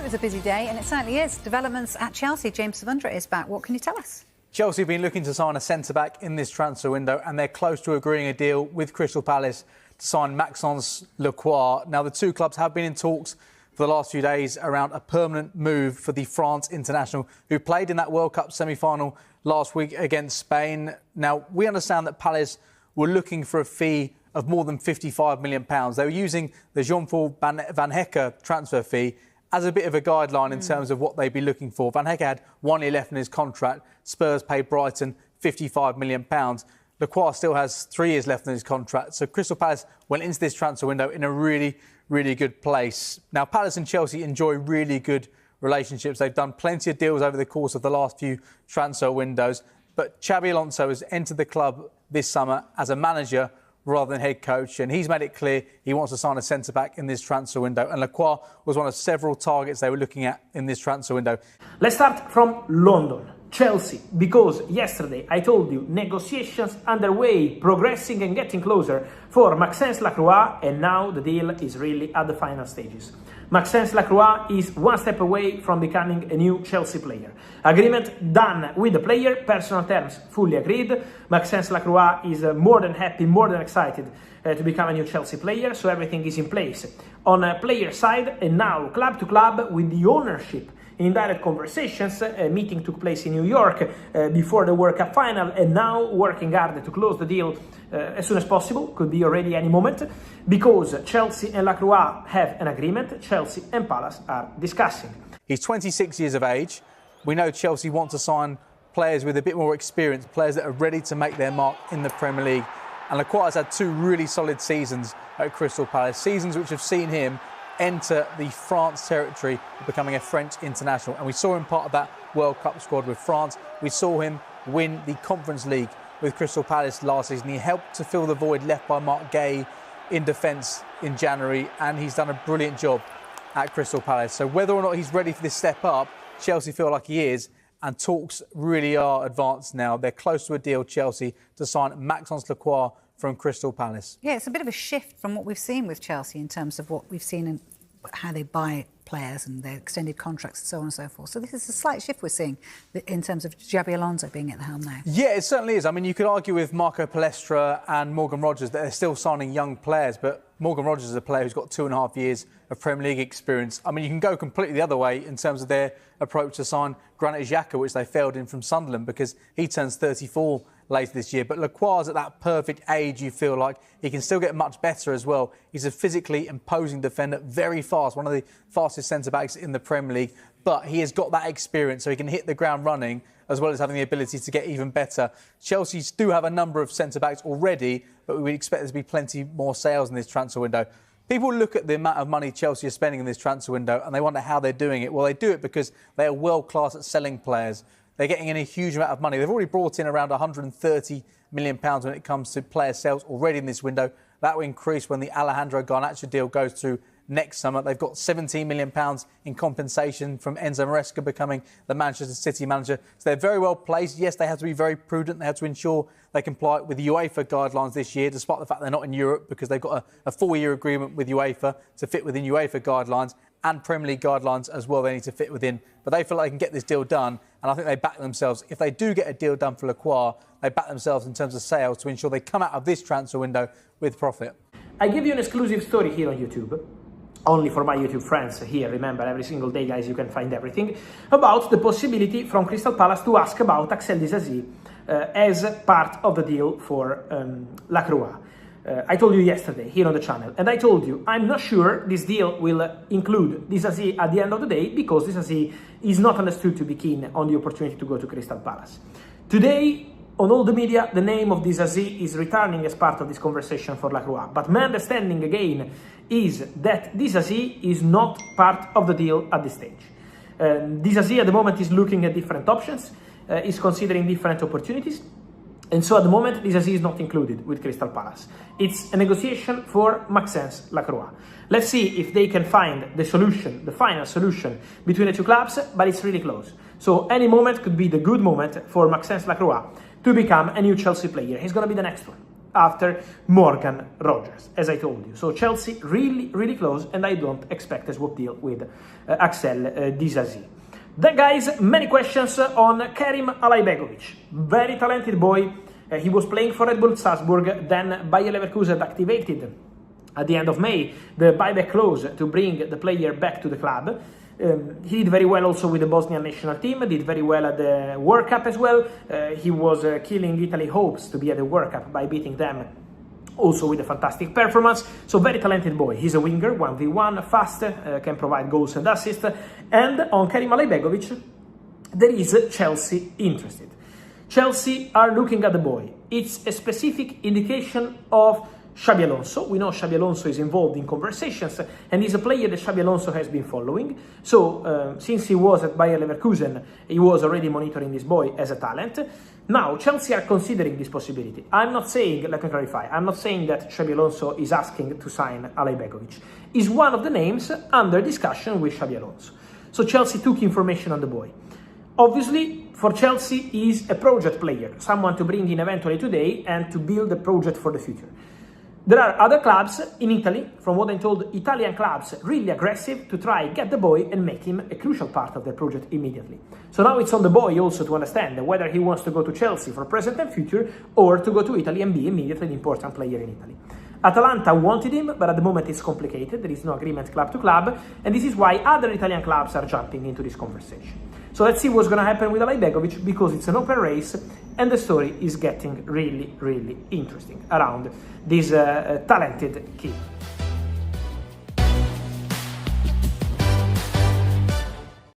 was a busy day, and it certainly is. Developments at Chelsea. James Savundra is back. What can you tell us? Chelsea have been looking to sign a centre-back in this transfer window, and they're close to agreeing a deal with Crystal Palace to sign Maxence Lacroix. Now, the two clubs have been in talks for the last few days around a permanent move for the France international, who played in that World Cup semi-final last week against Spain. Now, we understand that Palace were looking for a fee of more than £55 million. They were using the Jean-Paul Van Hecke transfer fee as a bit of a guideline in terms of what they'd be looking for. Van Hecke had 1 year left in his contract. Spurs paid Brighton £55 million. Lacroix still has 3 years left in his contract. So Crystal Palace went into this transfer window in a really, really good place. Now, Palace and Chelsea enjoy really good relationships. They've done plenty of deals over the course of the last few transfer windows. But Xabi Alonso has entered the club this summer as a manager rather than head coach, and he's made it clear he wants to sign a centre-back in this transfer window, and Lacroix was one of several targets they were looking at in this transfer window. Let's start from London, Chelsea, because yesterday I told you negotiations underway, progressing and getting closer for Maxence Lacroix, and now the deal is really at the final stages. Maxence Lacroix is one step away from becoming a new Chelsea player. Agreement done with the player, personal terms fully agreed. Maxence Lacroix is more than happy, more than excited to become a new Chelsea player, so everything is in place on a player side, and now club to club with the ownership in direct conversations. A meeting took place in New York before the World Cup final, and now working hard to close the deal as soon as possible, could be already any moment, because Chelsea and Lacroix have an agreement. Chelsea and Palace are discussing. He's 26 years of age. We know Chelsea want to sign players with a bit more experience, players that are ready to make their mark in the Premier League. And Lacroix has had 2 really solid seasons at Crystal Palace, seasons which have seen him enter the France territory, becoming a French international. And we saw him part of that World Cup squad with France. We saw him win the Conference League with Crystal Palace last season. He helped to fill the void left by Mark Gay in defence in January, and he's done a brilliant job at Crystal Palace. So whether or not he's ready for this step up, Chelsea feel like he is, and talks really are advanced now. They're close to a deal, Chelsea, to sign Maxence Lacroix from Crystal Palace. Yeah, it's a bit of a shift from what we've seen with Chelsea in terms of what we've seen in how they buy players and their extended contracts and so on and so forth. So this is a slight shift we're seeing in terms of Xabi Alonso being at the helm now. Yeah, it certainly is. I mean, you could argue with Marco Palestra and Morgan Rogers that they're still signing young players, but Morgan Rogers is a player who's got 2.5 years of Premier League experience. I mean, you can go completely the other way in terms of their approach to sign Granit Xhaka, which they failed in from Sunderland, because he turns 34 later this year. But Lacroix is at that perfect age, you feel like. He can still get much better as well. He's a physically imposing defender, very fast, one of the fastest centre-backs in the Premier League. But he has got that experience, so he can hit the ground running, as well as having the ability to get even better. Chelsea do have a number of centre-backs already, but we would expect there to be plenty more sales in this transfer window. People look at the amount of money Chelsea are spending in this transfer window and they wonder how they're doing it. Well, they do it because they are world-class at selling players. They're getting in a huge amount of money. They've already brought in around £130 million when it comes to player sales already in this window. That will increase when the Alejandro Garnacho deal goes through next summer. They've got £17 million in compensation from Enzo Maresca becoming the Manchester City manager. So they're very well placed. Yes, they have to be very prudent. They have to ensure they comply with the UEFA guidelines this year, despite the fact they're not in Europe, because they've got a 4-year agreement with UEFA to fit within UEFA guidelines and Premier League guidelines as well they need to fit within. But they feel like they can get this deal done, and I think they back themselves. If they do get a deal done for Lacroix, they back themselves in terms of sales to ensure they come out of this transfer window with profit. I give you an exclusive story here on YouTube, only for my YouTube friends here. Remember, every single day, guys, you can find everything about the possibility from Crystal Palace to ask about Axel Disasi as part of the deal for Lacroix. I told you yesterday here on the channel, and I told you I'm not sure this deal will include Disasi at the end of the day, because Disasi is not understood to be keen on the opportunity to go to Crystal Palace. Today, on all the media, the name of Disasi is returning as part of this conversation for Lacroix. But my understanding again is that Disasi is not part of the deal at this stage. Disasi at the moment is looking at different options, is considering different opportunities. And so at the moment, Disasi is not included with Crystal Palace. It's a negotiation for Maxence Lacroix. Let's see if they can find the solution, the final solution between the two clubs, but it's really close. So any moment could be the good moment for Maxence Lacroix to become a new Chelsea player. He's going to be the next one. after Morgan Rogers, as I told you. So Chelsea really, really close, and I don't expect a swap deal with Axel Disasi. Then, guys, many questions on Kerim Alaibegovic. Very talented boy. He was playing for Red Bull Salzburg, then Bayer Leverkusen activated at the end of May the buyback clause to bring the player back to the club. He did very well also with the Bosnian national team, did very well at the World Cup as well. He was killing Italy's hopes to be at the World Cup by beating them also with a fantastic performance. So very talented boy. He's a winger, 1v1, fast, can provide goals and assists. And on Kerim Alaibegovic, there is Chelsea interested. Chelsea are looking at the boy. It's a specific indication of Xabi Alonso. We know Xabi Alonso is involved in conversations, and he's a player that Xabi Alonso has been following. So since he was at Bayer Leverkusen, he was already monitoring this boy as a talent. Now, Chelsea are considering this possibility. I'm not saying, let me clarify, I'm not saying that Xabi Alonso is asking to sign Alaibegovic. He's one of the names under discussion with Xabi Alonso. So Chelsea took information on the boy. Obviously, for Chelsea, he's a project player, someone to bring in eventually today and to build a project for the future. There are other clubs in Italy, from what I'm told, Italian clubs really aggressive to try get the boy and make him a crucial part of their project immediately. So now it's on the boy also to understand whether he wants to go to Chelsea for present and future or to go to Italy and be immediately an important player in Italy. Atalanta wanted him, but at the moment it's complicated. There is no agreement club to club, and this is why other Italian clubs are jumping into this conversation. So let's see what's going to happen with Alaibegovic, because it's an open race and the story is getting really, really interesting around this talented kid.